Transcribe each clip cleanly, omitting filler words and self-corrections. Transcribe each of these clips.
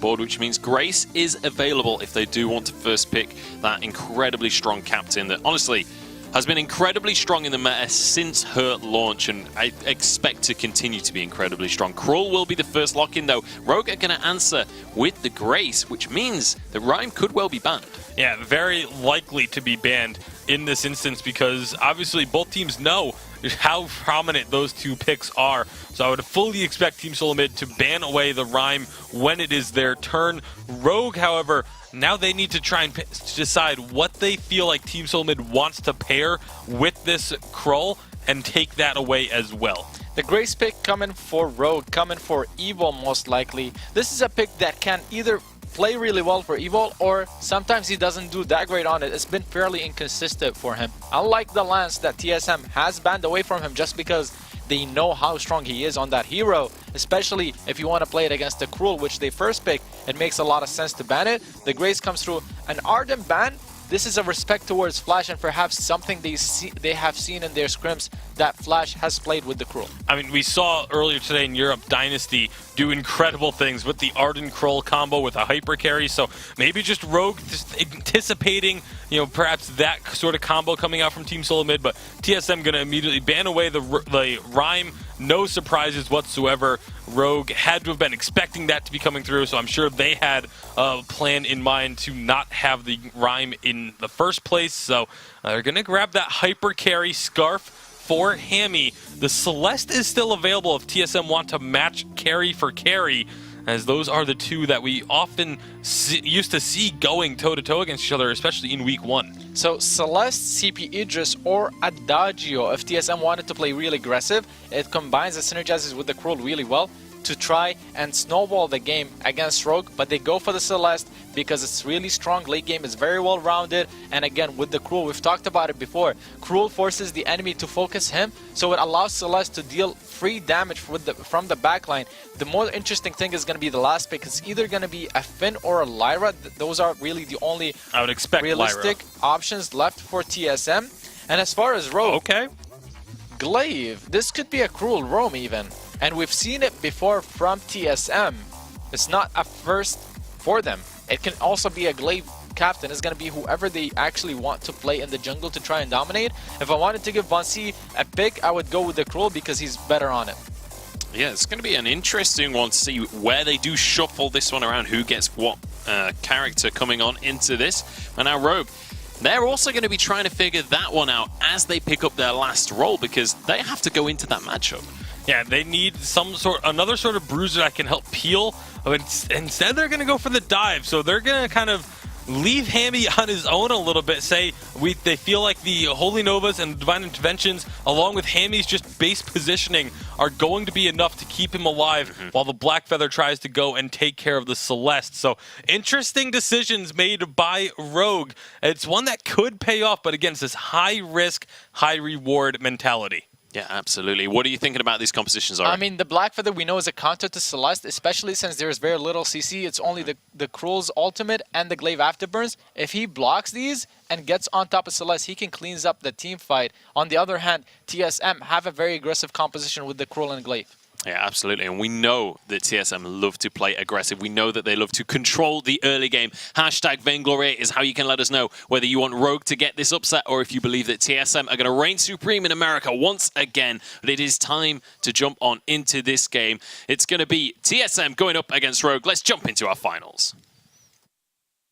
board, which means Grace is available if they do want to first pick that incredibly strong captain that honestly has been incredibly strong in the meta since her launch, and I expect to continue to be incredibly strong. Krull will be the first lock-in though. Rogue are going to answer with the Grace, which means the Rhyme could well be banned. Yeah, very likely to be banned in this instance because obviously both teams know how prominent those two picks are. So I would fully expect Team Solomid to ban away the Rhyme when it is their turn. Rogue, however, now they need to try and decide what they feel like Team Solomid wants to pair with this Krull and take that away as well. The Grace pick coming for Rogue, coming for Evo most likely. This is a pick that can either play really well for Evo or sometimes he doesn't do that great on it. It's been fairly inconsistent for him. Unlike the Lance that TSM has banned away from him just because they know how strong he is on that hero, especially if you want to play it against the Krull, which they first pick. It makes a lot of sense to ban it. The Grace comes through. An Ardent ban, this is a respect towards Flash and perhaps something they have seen in their scrims that Flash has played with the Krull. I mean, we saw earlier today in Europe Dynasty do incredible things with the Ardent Krull combo with a hyper carry, so maybe just Rogue just anticipating, you know, perhaps that sort of combo coming out from Team Solomid, but TSM going to immediately ban away the Rhyme. No surprises whatsoever. Rogue had to have been expecting that to be coming through, so I'm sure they had a plan in mind to not have the Rhyme in the first place. So they're going to grab that hyper carry Scarf for Hammy. The Celeste is still available if TSM want to match carry for carry, as those are the two that we often used to see going toe-to-toe against each other, especially in Week 1. So Celeste, CP Idris, or Adagio, if TSM wanted to play really aggressive, it combines and synergizes with the Krull really well to try and snowball the game against Rogue, but they go for the Celeste because it's really strong. Late game is very well rounded, and again with the Krull, we've talked about it before, Krull forces the enemy to focus him, so it allows Celeste to deal free damage from the backline. The more interesting thing is going to be the last pick. It's either going to be a Finn or a Lyra. Those are really the only I would expect realistic Lyra options left for TSM. And as far as Rogue, okay, Glaive, this could be a Cruel roam even. And we've seen it before from TSM. It's not a first for them. It can also be a Glaive captain. It's going to be whoever they actually want to play in the jungle to try and dominate. If I wanted to give Vansi a pick, I would go with the Cruel because he's better on it. Yeah, it's going to be an interesting one to see where they do shuffle this one around, who gets what character coming on into this. And now Rogue, they're also going to be trying to figure that one out as they pick up their last role because they have to go into that matchup. Yeah, they need another sort of bruiser that can help peel. Instead, they're going to go for the dive. So they're going to kind of leave Hammy on his own a little bit. They feel like the Holy Novas and Divine Interventions, along with Hammy's just base positioning, are going to be enough to keep him alive while the Black Feather tries to go and take care of the Celeste. So interesting decisions made by Rogue. It's one that could pay off, but again, it's this high risk, high reward mentality. Yeah, absolutely. What are you thinking about these compositions, Ari? I mean, the Black Feather we know is a counter to Celeste, especially since there's very little CC. It's only the Krull's ultimate and the Glaive Afterburns. If he blocks these and gets on top of Celeste, he can cleans up the team fight. On the other hand, TSM have a very aggressive composition with the Krull and Glaive. Yeah, absolutely. And we know that TSM love to play aggressive. We know that they love to control the early game. Hashtag Vainglory is how you can let us know whether you want Rogue to get this upset or if you believe that TSM are going to reign supreme in America once again. But it is time to jump on into this game. It's going to be TSM going up against Rogue. Let's jump into our finals.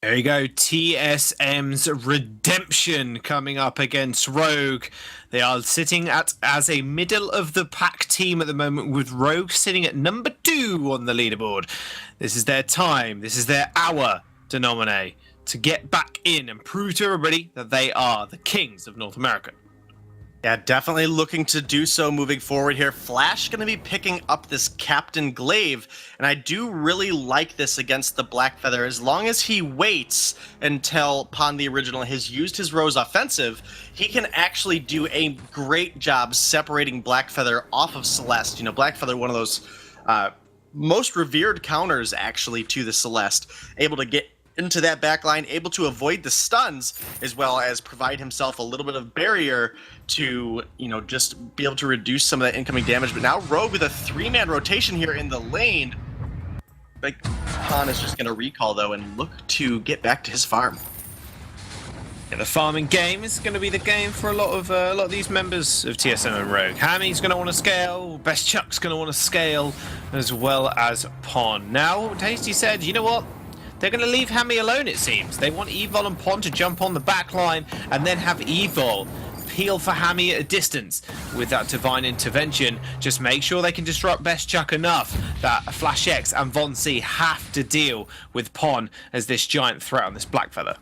There you go, TSM's redemption coming up against Rogue. They are sitting as a middle-of-the-pack team at the moment, with Rogue sitting at number 2 on the leaderboard. This is their time, this is their hour to nominate, to get back in and prove to everybody that they are the kings of North America. Yeah, definitely looking to do so moving forward here. Flash going to be picking up this Captain Glaive, and I do really like this against the Black Feather. As long as he waits until Pon the Original has used his Rose offensive, he can actually do a great job separating Black Feather off of Celeste. You know, Black Feather, one of those most revered counters actually to the Celeste, able to get into that backline, able to avoid the stuns, as well as provide himself a little bit of barrier to, you know, just be able to reduce some of that incoming damage. But now Rogue with a 3-man rotation here in the lane. like Han is just going to recall, though, and look to get back to his farm. Yeah, the farming game is going to be the game for a lot of these members of TSM and Rogue. Hammy's going to want to scale, Best Chuck's going to want to scale, as well as Pon. Now, Tasty said, you know what? They're going to leave Hammy alone, it seems. They want Evol and Pon to jump on the back line and then have Evol peel for Hammy at a distance. With that divine intervention, just make sure they can disrupt Best Chuck enough that Flash X and Von C have to deal with Pon as this giant threat on this Blackfeather.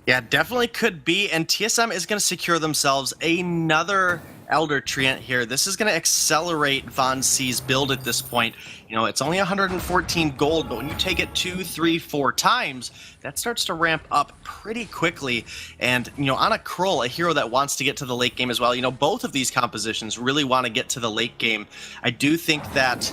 Yeah, definitely could be, and TSM is going to secure themselves another Elder Treant here. This is going to accelerate Von C's build at this point. You know, it's only 114 gold, but when you take it 2, 3, 4 times, that starts to ramp up pretty quickly. And, you know, on a Krull, a hero that wants to get to the late game as well, you know, both of these compositions really want to get to the late game. I do think that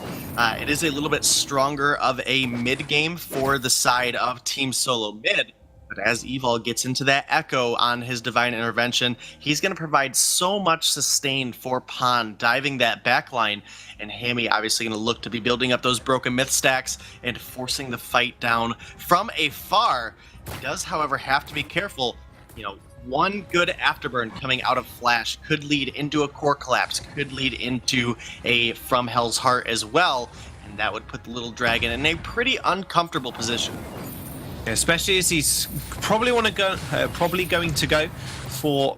it is a little bit stronger of a mid game for the side of Team Solo Mid. But as Evol gets into that Echo on his Divine Intervention, he's going to provide so much sustain for Pon, diving that backline, and Hammy obviously going to look to be building up those broken myth stacks and forcing the fight down from afar. He does, however, have to be careful. You know, one good afterburn coming out of Flash could lead into a core collapse, could lead into a From Hell's Heart as well, and that would put the little dragon in a pretty uncomfortable position. Especially as he's probably going to go for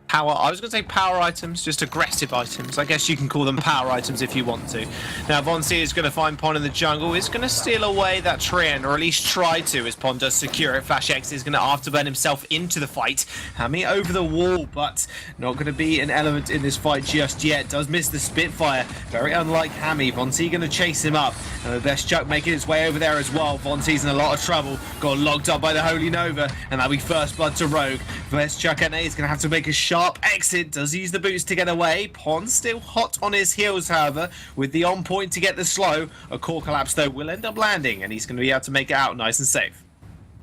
power. I was going to say power items, just aggressive items. I guess you can call them power items if you want to. Now, Von C is going to find Pon in the jungle. He's going to steal away that Treant, or at least try to, as Pon does secure it. Flash X is going to afterburn himself into the fight. Hammy over the wall, but not going to be an element in this fight just yet. Does miss the Spitfire. Very unlike Hammy. Von C going to chase him up. And the Best Chuck making his way over there as well. Von C's in a lot of trouble. Got locked up by the Holy Nova. And that'll be first blood to Rogue. Best Chuck NA is going to have to make a sharp exit. Does use the boots to get away. Pon still hot on his heels, however, with the on point to get the slow. A core collapse, though, will end up landing, and he's going to be able to make it out nice and safe.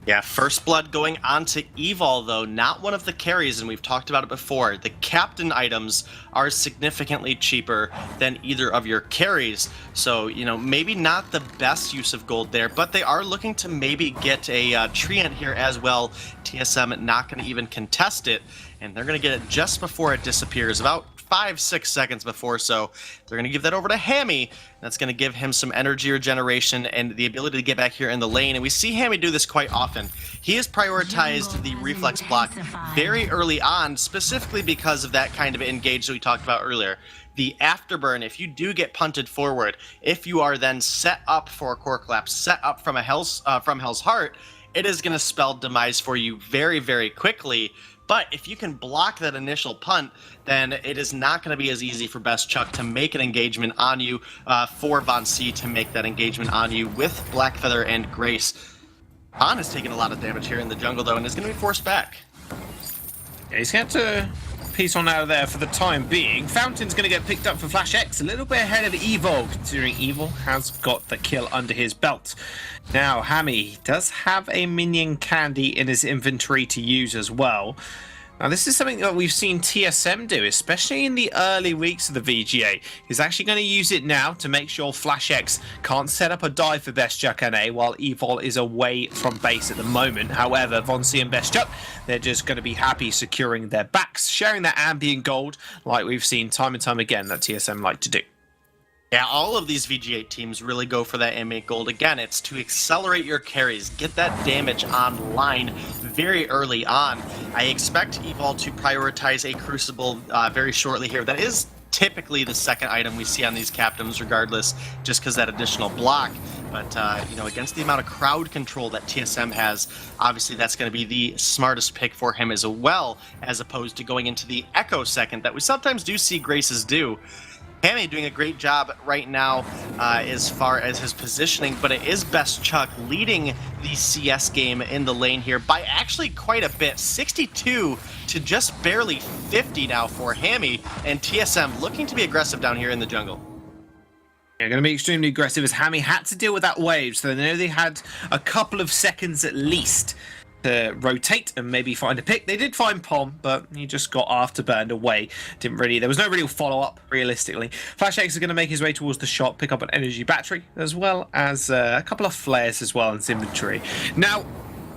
Yeah, first blood going on to Evol, though, not one of the carries, and we've talked about it before. The captain items are significantly cheaper than either of your carries, so, you know, maybe not the best use of gold there, but they are looking to maybe get a Treant here as well. TSM not going to even contest it, and they're going to get it just before it disappears, about 5-6 seconds before, so they're going to give that over to Hammy. That's going to give him some energy regeneration and the ability to get back here in the lane, and we see Hammy do this quite often. He has prioritized the reflex block very early on, specifically because of that kind of engage that we talked about earlier. The afterburn, if you do get punted forward, if you are then set up for a core collapse, set up from Hell's Heart, it is going to spell demise for you very, very quickly. But if you can block that initial punt, then it is not going to be as easy for Best Chuck to make an engagement on you, for Von C to make that engagement on you with Blackfeather and Grace. Han has taken a lot of damage here in the jungle, though, and is going to be forced back. Yeah, he's got to piece on out of there for the time being. Fountain's going to get picked up for Flash X, a little bit ahead of Evol, considering Evol has got the kill under his belt. Now, Hammy does have a minion candy in his inventory to use as well. Now, this is something that we've seen TSM do, especially in the early weeks of the VGA. He's actually going to use it now to make sure Flash X can't set up a dive for Best Chuck NA while Evol is away from base at the moment. However, Von C and Best Chuck, they're just going to be happy securing their backs, sharing that ambient gold like we've seen time and time again that TSM like to do. Yeah, all of these VG8 teams really go for that ambient gold. Again, it's to accelerate your carries, get that damage online very early on. I expect Evol to prioritize a Crucible very shortly here. That is typically the second item we see on these captains regardless, just because that additional block. But, you know, against the amount of crowd control that TSM has, obviously that's going to be the smartest pick for him as well, as opposed to going into the Echo second that we sometimes do see Graces do. Hammy doing a great job right now as far as his positioning, but it is Best Chuck leading the CS game in the lane here by actually quite a bit. 62 to just barely 50 now for Hammy, and TSM looking to be aggressive down here in the jungle. They're going to be extremely aggressive as Hammy had to deal with that wave, so they know they had a couple of seconds at least to rotate and maybe find a pick. They did find Pom, but he just got afterburned away. There was no real follow-up, realistically. FlashX is going to make his way towards the shop, pick up an energy battery, as well as a couple of flares as well in his inventory. Now,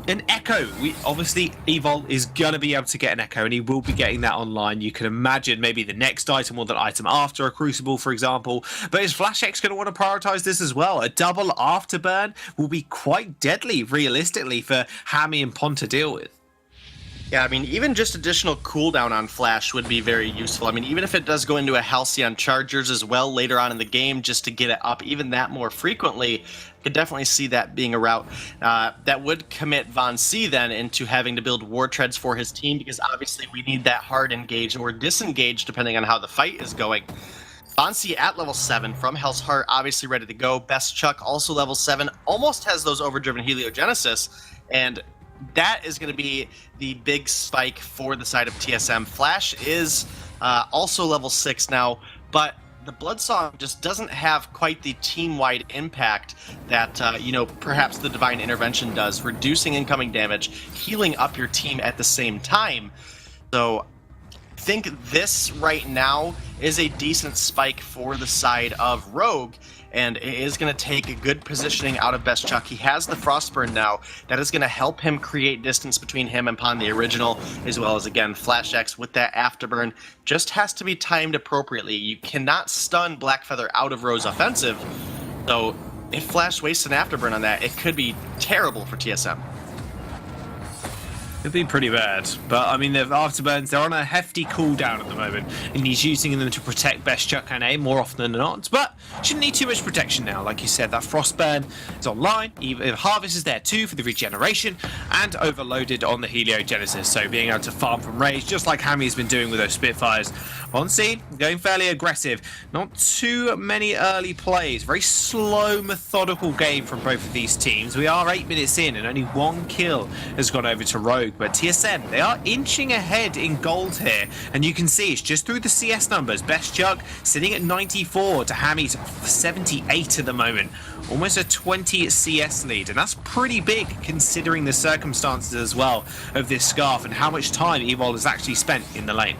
an Echo. Obviously, Evol is going to be able to get an Echo, and he will be getting that online. You can imagine maybe the next item or the item after a Crucible, for example. But is FlashX going to want to prioritize this as well? A double afterburn will be quite deadly, realistically, for Hammy and Pon to deal with. Yeah, I mean, even just additional cooldown on Flash would be very useful. I mean, even if it does go into a Halcyon Chargers as well later on in the game, just to get it up even that more frequently, I could definitely see that being a route that would commit Von C then into having to build War Treads for his team, because obviously we need that hard engage or disengage depending on how the fight is going. Von C at level 7 from Hell's Heart, obviously ready to go. Best Chuck also level 7, almost has those overdriven Heliogenesis, and that is going to be the big spike for the side of TSM. Flash is also level 6 now, but the Bloodsong just doesn't have quite the team-wide impact that, perhaps the Divine Intervention does, reducing incoming damage, healing up your team at the same time. So I think this right now is a decent spike for the side of Rogue, and it is going to take a good positioning out of Best Chuck. He has the Frostburn now. That is going to help him create distance between him and Pon the original, as well as, again, Flash X with that Afterburn. Just has to be timed appropriately. You cannot stun Blackfeather out of Rogue's offensive, so if Flash wastes an Afterburn on that, it could be terrible for TSM. It'd be pretty bad, but I mean, the afterburns, they're on a hefty cooldown at the moment, and he's using them to protect Best Chuck and A more often than not, but shouldn't need too much protection now. Like you said, that Frostburn is online, even Harvest is there too for the regeneration, and overloaded on the Heliogenesis, so being able to farm from Rage, just like Hammy's been doing with those Spitfires. On scene, going fairly aggressive, not too many early plays, very slow, methodical game from both of these teams. We are 8 minutes in, and only one kill has gone over to Rogue. But TSM, they are inching ahead in gold here, and you can see it's just through the CS numbers. Best Chuck sitting at 94 to Hammy's 78 at the moment. Almost a 20 CS lead, and that's pretty big considering the circumstances as well of this Scarf and how much time Evol has actually spent in the lane.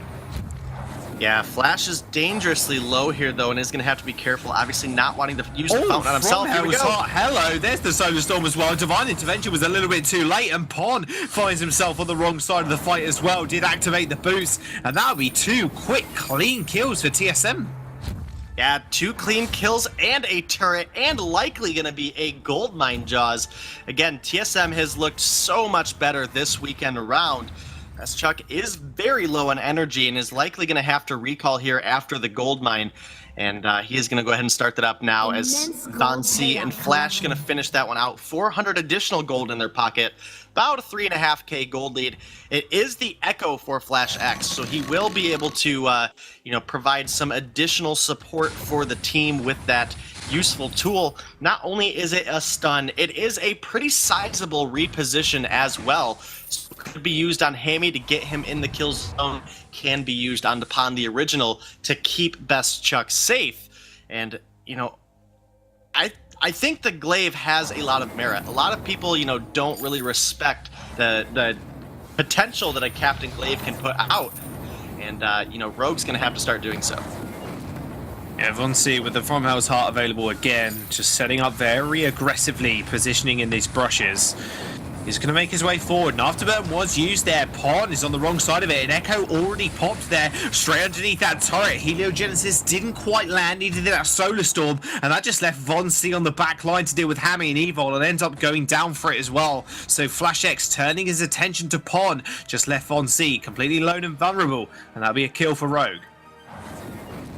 Yeah, Flash is dangerously low here, though, and is going to have to be careful, obviously not wanting to use the fountain on himself. Here we go. Hello, there's the Solar Storm as well. Divine Intervention was a little bit too late, and Pon finds himself on the wrong side of the fight as well. Did activate the boost, and that'll be 2 quick, clean kills for TSM. Yeah, 2 clean kills and a turret, and likely going to be a gold mine, Jaws. Again, TSM has looked so much better this weekend around. Best Chuck is very low on energy and is likely going to have to recall here after the gold mine. And he is going to go ahead and start that up now as Von C and Flash going to finish that one out. 400 additional gold in their pocket. About a 3.5k gold lead. It is the Echo for Flash X, so he will be able to, provide some additional support for the team with that useful tool. Not only is it a stun, it is a pretty sizable reposition as well. So it could be used on Hammy to get him in the kill zone, can be used on Pon the original to keep Best Chuck safe. And, I think the glaive has a lot of merit. A lot of people, don't really respect the potential that a Captain Glaive can put out. And, Rogue's going to have to start doing so. Yeah, Von C with the From Hell's Heart available again, just setting up very aggressively, positioning in these brushes. He's going to make his way forward, and Afterburn was used there. Pon is on the wrong side of it, and Echo already popped there, straight underneath that turret. Heliogenesis didn't quite land, he did that Solar Storm, and that just left Von C on the back line to deal with Hammy and Evol, and ends up going down for it as well. So Flash X turning his attention to Pon, just left Von C completely alone and vulnerable, and that'll be a kill for Rogue.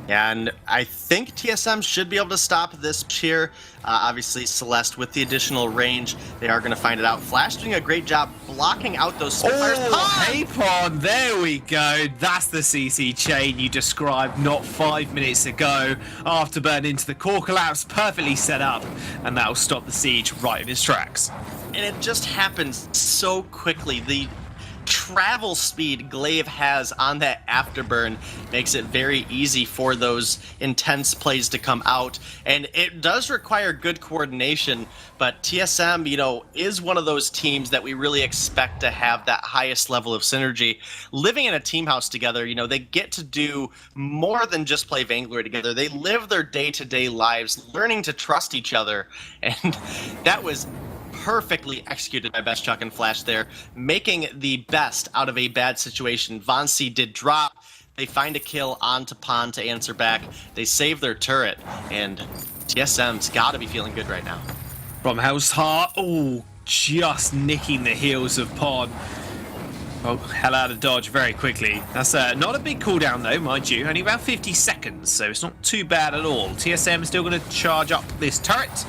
Yeah, and I think TSM should be able to stop this here. Obviously, Celeste with the additional range, they are going to find it out. Flash doing a great job blocking out those Spitfires. Oh, hey Pon, there we go. That's the CC chain you described not 5 minutes ago. Afterburn into the core collapse, perfectly set up, and that'll stop the siege right in its tracks. And it just happens so quickly. travel speed Glaive has on that afterburn makes it very easy for those intense plays to come out. And it does require good coordination, but TSM, is one of those teams that we really expect to have that highest level of synergy. Living in a team house together, they get to do more than just play Vainglory together. They live their day-to-day lives learning to trust each other. And that was perfectly executed by Best Chuck and Flash there, making the best out of a bad situation. Vainglory did drop. They find a kill onto Pon to answer back. They save their turret, and TSM's got to be feeling good right now. From House Heart, just nicking the heels of Pon. Oh, hell out of dodge very quickly. That's not a big cooldown though, mind you. Only about 50 seconds, so it's not too bad at all. TSM is still going to charge up this turret.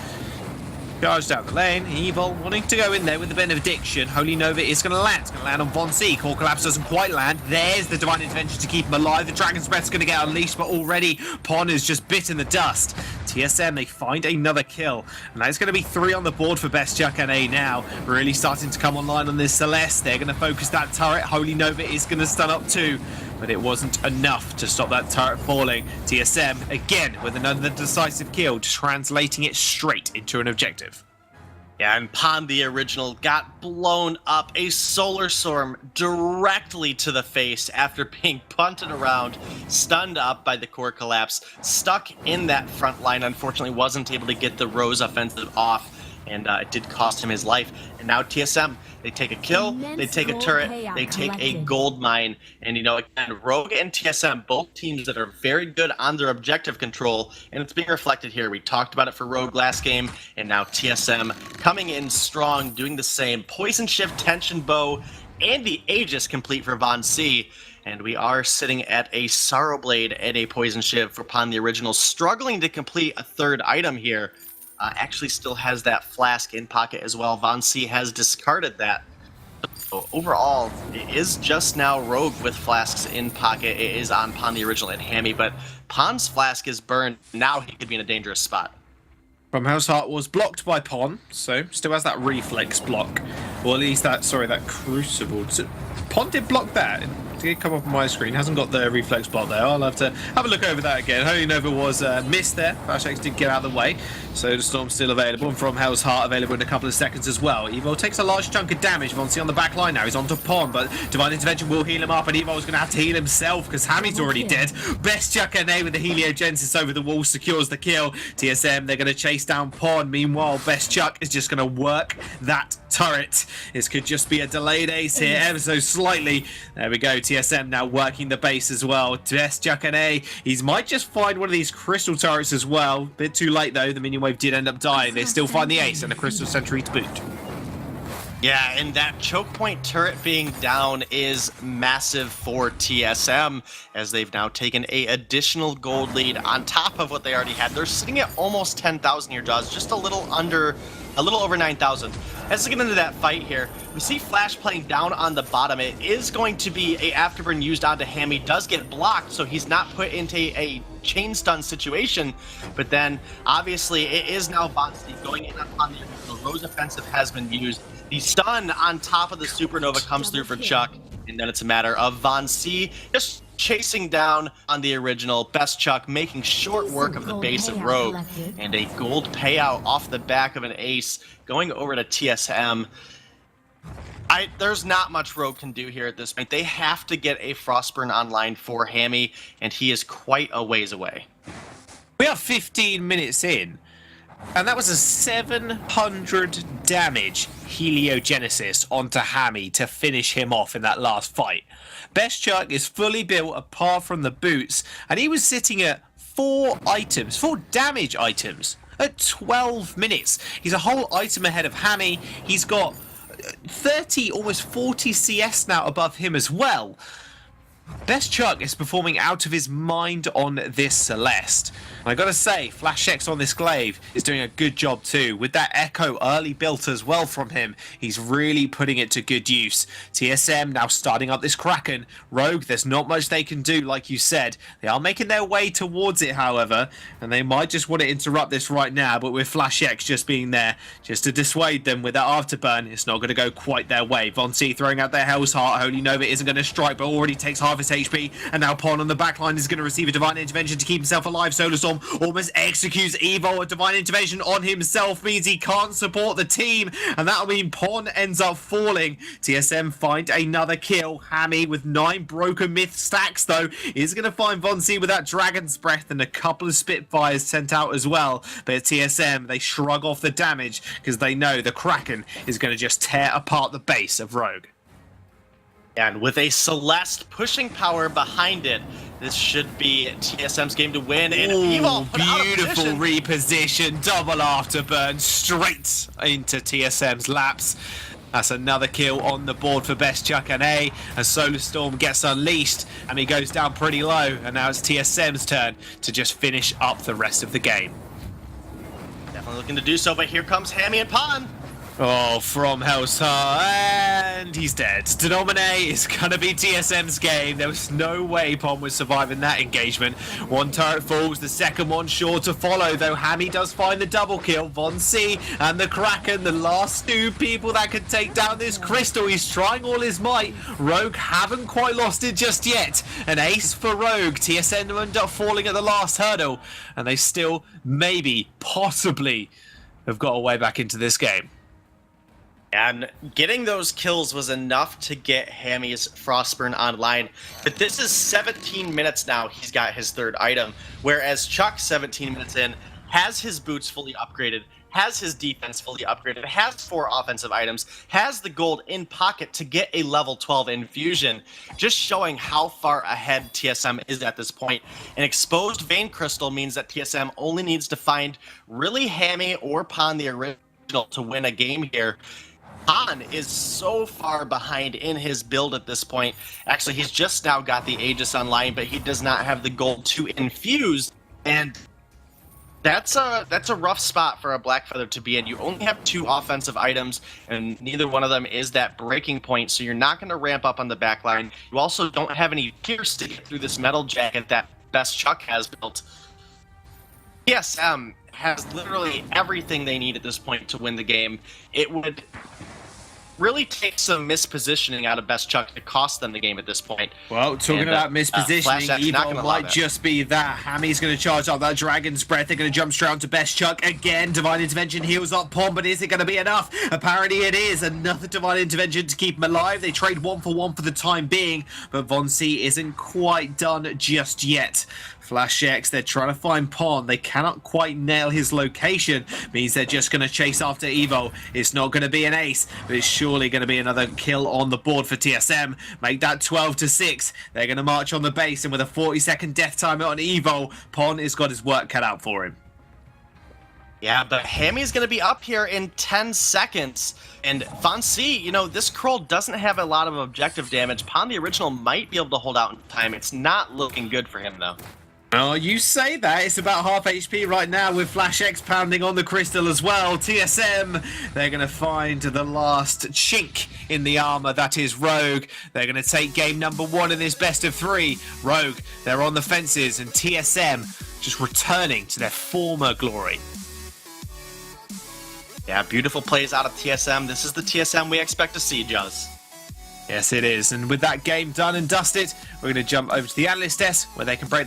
Charge down the lane. Evil wanting to go in there with the benediction. Holy Nova is going to land. It's going to land on Von C. Core Collapse doesn't quite land. There's the Divine Intervention to keep him alive. The Dragon's Breath's going to get unleashed, but already Pon is just bit in the dust. TSM, they find another kill. And that's going to be 3 on the board for Best Chuck and A now. Really starting to come online on this Celeste. They're going to focus that turret. Holy Nova is going to stun up too. But it wasn't enough to stop that turret falling. TSM, again, with another decisive kill, translating it straight into an objective. Yeah, and Pon, the original, got blown up. A Solar Storm directly to the face after being punted around, stunned up by the core collapse, stuck in that front line. Unfortunately, wasn't able to get the Rose offensive off, and it did cost him his life. And now TSM, they take a kill, they take a turret, they take a gold mine. And, again, Rogue and TSM, both teams that are very good on their objective control, and it's being reflected here. We talked about it for Rogue last game, and now TSM coming in strong, doing the same. Poison Shift, Tension Bow, and the Aegis complete for Von C. And we are sitting at a Sorrow Blade and a Poison Shiv for Pon the original, struggling to complete a third item here. Actually still has that flask in pocket as well. Von C has discarded that. So overall, it is just now Rogue with flasks in pocket. It is on Pon the original and Hammy, but Pon's flask is burned. Now he could be in a dangerous spot. From House Heart was blocked by Pon, so still has that reflex block. Or at least that crucible. So Pon did block that. It did come up on my screen. Hasn't got the reflex block there. I'll have to have a look over that again. Holy Nova was missed there. Flashx did get out of the way. So the Storm's still available. And From Hell's Heart available in a couple of seconds as well. Evo takes a large chunk of damage. Vonsi on the back line now. He's onto Pon, but Divine Intervention will heal him up. And Evo's going to have to heal himself because Hammy's already dead. Best Chuck and A with the Heliogenesis over the wall secures the kill. TSM, they're going to chase down Pon. Meanwhile, Best Chuck is just going to work that turret. This could just be a delayed ace here, ever so slightly. There we go. TSM now working the base as well. Best Chuck and A. He might just find one of these crystal turrets as well. Bit too late though. The minion wave did end up dying. They still find the ace and the crystal sentry to boot. Yeah, and that choke point turret being down is massive for TSM, as they've now taken a additional gold lead on top of what they already had. They're sitting at almost 10,000 here, Jaws, just a little over 9,000. As we get into that fight here, we see Flash playing down on the bottom. It is going to be a afterburn used onto Hammy. Does get blocked, so he's not put into a chain stun situation. But then, obviously, it is now Vonsi going in on the Rose offensive has been used. The stun on top of the Supernova comes through for Chuck, and then it's a matter of Von C just chasing down on the original. Best Chuck making short work of the base of Rogue, and a gold payout off the back of an ace going over to TSM. There's not much Rogue can do here at this point. They have to get a Frostburn online for Hammy, and he is quite a ways away. We are 15 minutes in. And that was a 700 damage Heliogenesis onto Hammy to finish him off in that last fight. Best Chuck is fully built apart from the boots, and he was sitting at 4 damage items at 12 minutes. He's a whole item ahead of Hammy. He's got 30, almost 40 CS now above him as well. Best Chuck is performing out of his mind on this Celeste. And I gotta say, Flash X on this Glaive is doing a good job too. With that Echo early built as well from him, he's really putting it to good use. TSM now starting up this Kraken. Rogue, there's not much they can do, like you said. They are making their way towards it, however, and they might just want to interrupt this right now, but with Flash X just being there, just to dissuade them with that Afterburn, it's not going to go quite their way. Von C throwing out their Hell's Heart. Holy Nova isn't going to strike, but already takes half his HP, and now Pon on the backline is going to receive a Divine Intervention to keep himself alive. Solar Storm almost executes Evo. A Divine Intervention on himself means he can't support the team, and that'll mean Pon ends up falling. TSM find another kill. Hammy with 9 broken myth stacks, though, is going to find Von C with that Dragon's Breath and a couple of Spitfires sent out as well. But at TSM, they shrug off the damage because they know the Kraken is going to just tear apart the base of Rogue. And with a Celeste pushing power behind it, this should be TSM's game to win. And Evo put out of Beautiful position. reposition, double Afterburn straight into TSM's laps. That's another kill on the board for Best Chuck and A as Solar Storm gets unleashed and he goes down pretty low, and now it's TSM's turn to just finish up the rest of the game. Definitely looking to do so, but here comes Hammy and Pon. Oh, from Hell's Heart, and he's dead. Denominate is going to be TSM's game. There was no way Pon was surviving that engagement. One turret falls, the second one sure to follow, though Hammy does find the double kill. Von C and the Kraken, the last 2 people that could take down this crystal. He's trying all his might. Rogue haven't quite lost it just yet. An ace for Rogue. TSM end up falling at the last hurdle, and they still, maybe, possibly, have got a way back into this game. And getting those kills was enough to get Hammy's Frostburn online. But this is 17 minutes now, he's got his 3rd item. Whereas Chuck, 17 minutes in, has his boots fully upgraded, has his defense fully upgraded, has 4 offensive items, has the gold in pocket to get a level 12 infusion. Just showing how far ahead TSM is at this point. An exposed Vein Crystal means that TSM only needs to find really Hammy or Pon the original to win a game here. Pon is so far behind in his build at this point. Actually, he's just now got the Aegis online, but he does not have the gold to infuse. And that's a rough spot for a Blackfeather to be in. You only have 2 offensive items, and neither one of them is that breaking point, so you're not going to ramp up on the backline. You also don't have any Pierce to get through this metal jacket that Best Chuck has built. TSM has literally everything they need at this point to win the game. It would really take some mispositioning out of Best Chuck to cost them the game at this point. Well, talking about mispositioning, Evo might just just be that. Hammy's going to charge up that Dragon's Breath. They're going to jump straight onto Best Chuck again. Divine Intervention heals up Pon, but is it going to be enough? Apparently it is. Another Divine Intervention to keep him alive. They trade 1 for 1 for the time being, but Von C isn't quite done just yet. Flash X, they're trying to find Pon. They cannot quite nail his location. Means they're just going to chase after Evo. It's not going to be an ace, but it's surely going to be another kill on the board for TSM. Make that 12-6. They're going to march on the base, and with a 40-second death timer on Evo, Pon has got his work cut out for him. Yeah, but Hammy's going to be up here in 10 seconds. And Von C, you know, this Kroll doesn't have a lot of objective damage. Pon, the original, might be able to hold out in time. It's not looking good for him, though. Oh, you say that. It's about half HP right now with Flash X pounding on the crystal as well. TSM, they're going to find the last chink in the armor. That is Rogue. They're going to take game number 1 in this best of 3. Rogue, they're on the fences, and TSM just returning to their former glory. Yeah, beautiful plays out of TSM. This is the TSM we expect to see, Juz. Yes, it is. And with that game done and dusted, we're going to jump over to the analyst desk where they can break that